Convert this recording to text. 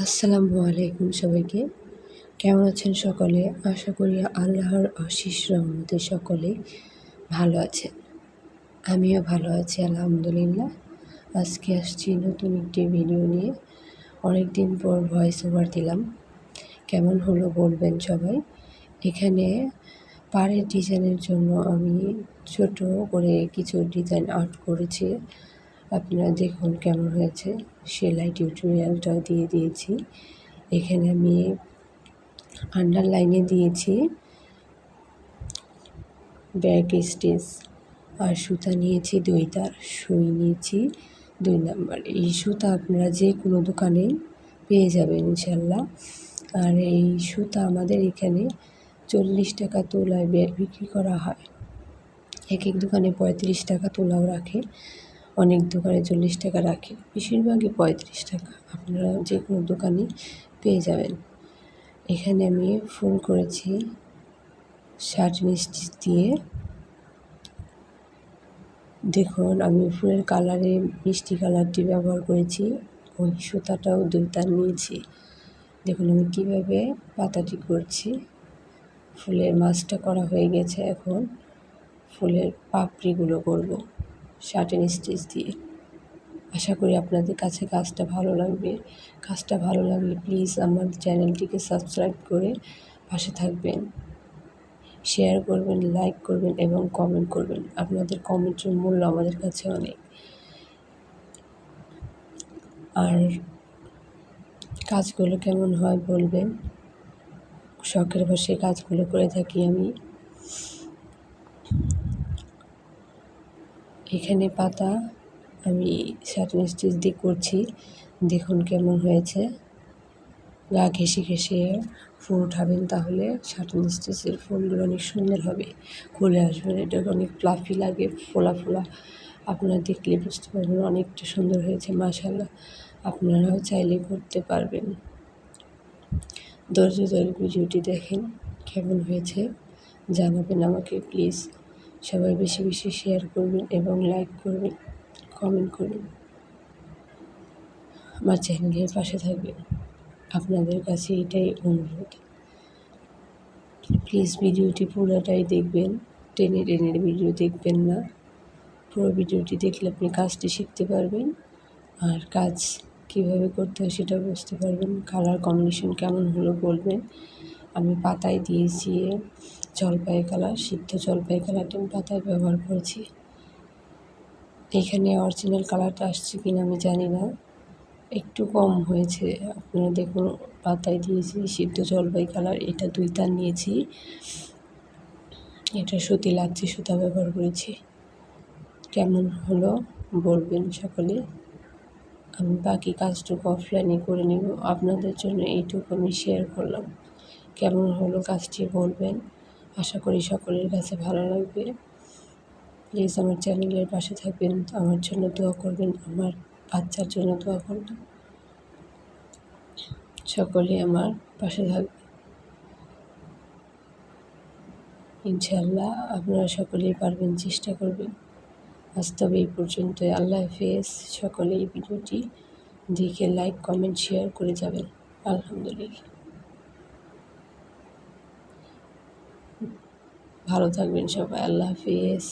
আসসালামু আলাইকুম সবাইকে। কেমন আছেন সকলে? আশা করি আল্লাহর অশেষ রহমতে সকলে ভালো আছেন। আমিও ভালো আছি আলহামদুলিল্লাহ। আজকে আসছি নতুন একটি ভিডিও নিয়ে। অনেক দিন পর ভয়েস ওভার দিলাম। কেমন হলো বলবেন সবাই। এখানে পাড়ের ডিজাইনের জন্য আমি ছোট করে কিছু ডিজাইন আর্ট করেছি। আপনারা দেখুন কেমন হয়েছে। সেলাই টিউটোরিয়ালটাও দিয়ে দিয়েছি। এখানে আমি আন্ডারলাইনে দিয়েছি ব্যাক স্টিচ আর সুতা নিয়েছি 2 তার, সুই নিয়েছি 2 নাম্বার। এই সুতা আপনারা যে কোনো দোকানে পেয়ে যাবেন ইনশাল্লাহ। আর এই সুতা আমাদের এখানে 40 টাকা তোলায় বিক্রি করা হয়। এক দোকানে 35 টাকা তোলাও রাখে, অনেক দোকানে 40 টাকা রাখে, বেশিরভাগই 35 টাকা। আপনারা যে কোনো দোকানে পেয়ে যাবেন। এখানে আমি ফুল করেছি 60 স্টিচ দিয়ে। দেখুন আমি ফুলের কালারে মিষ্টি কালারটি ব্যবহার করেছি। ওই সুতাটাও 2 তার নিয়েছি। দেখুন আমি কীভাবে পাতাটি করছি। ফুলের মাছটা করা হয়ে গেছে, এখন ফুলের পাপড়িগুলো করব 60 স্টিচ দিয়ে। আশা করি আপনাদের কাছে কাজটা ভালো লাগবে। কাজটা ভালো লাগলে প্লিজ আমার চ্যানেলটিকে সাবস্ক্রাইব করে পাশে থাকবেন, শেয়ার করবেন, লাইক করবেন এবং কমেন্ট করবেন। আপনাদের কমেন্টের মূল্য আমাদের কাছে অনেক। আর কাজগুলো কেমন হয় বলবেন। শখের বশে কাজগুলো করে থাকি আমি। এখানে পাতা আমি 60 স্টিচ দিয়ে করছি। দেখুন কেমন হয়েছে। গা ঘেঁষে ঘেঁষে ফুল উঠাবেন, তাহলে 60 স্টিচের ফুলগুলো অনেক সুন্দর হবে, খুলে আসবেন। এটা অনেক ফ্লাফি লাগে, ফোলা ফোলা। আপনারা দেখলে বুঝতে পারবেন অনেকটা সুন্দর হয়েছে মাশাআল্লাহ। আপনারাও চাইলে করতে পারবেন। ধৈর্য ধরে ভিডিওটি দেখেন, কেমন হয়েছে জানাবেন আমাকে প্লিজ। সবাই বেশি বেশি শেয়ার করবেন এবং লাইক করবেন, কমেন্ট করবেন। আমার চ্যানেলের পাশে থাকবেন। আপনাদের কাছে এটাই অনুরোধ। প্লিজ ভিডিওটি পুরোটাই দেখবেন, টেনে টেনে ভিডিও দেখবেন না। পুরো ভিডিওটি দেখলে আপনি কাজটি শিখতে পারবেন, আর কাজ কীভাবে করতে হয় সেটা বুঝতে পারবেন। কালার কম্বিনেশন কেমন হলো বলবেন। আমি পাতায় দিয়েছি জলপাই কালার, সিদ্ধ জলপাই কালারটা আমি পাতায় ব্যবহার করেছি। এখানে অরিজিনাল কালারটা আসছে কিনা আমি জানি না, একটু কম হয়েছে। আপনারা দেখুন পাতায় দিয়েছি সিদ্ধ জলপাই কালার। এটা 2 তার নিয়েছি। এটা সুতি লাচ্ছি সুতা ব্যবহার করেছি। কেমন হলো বলবেন সকলে। আমি বাকি কাজটুকু অফলাইনে করে নেব। আপনাদের জন্য এইটুকু আমি শেয়ার করলাম। কেমন হলো কাজটি বলবেন। আশা করি সকলের কাছে ভালো লাগবে। প্লিজ আমার চ্যানেলের পাশে থাকবেন, আমার জন্য দোয়া করবেন, আমার বাচ্চার জন্য দোয়া করবেন। সকলে আমার পাশে থাকবেন ইনশাআল্লাহ। আপনারা সকলেই পারবেন, চেষ্টা করবেন। আজ তবে এই পর্যন্তই। আল্লাহ হাফেজ। সকলে এই ভিডিওটি দেখে লাইক কমেন্ট শেয়ার করে যাবেন। আলহামদুলিল্লাহ। ভালো থাকবেন সবাই। আল্লাহ হাফেজ।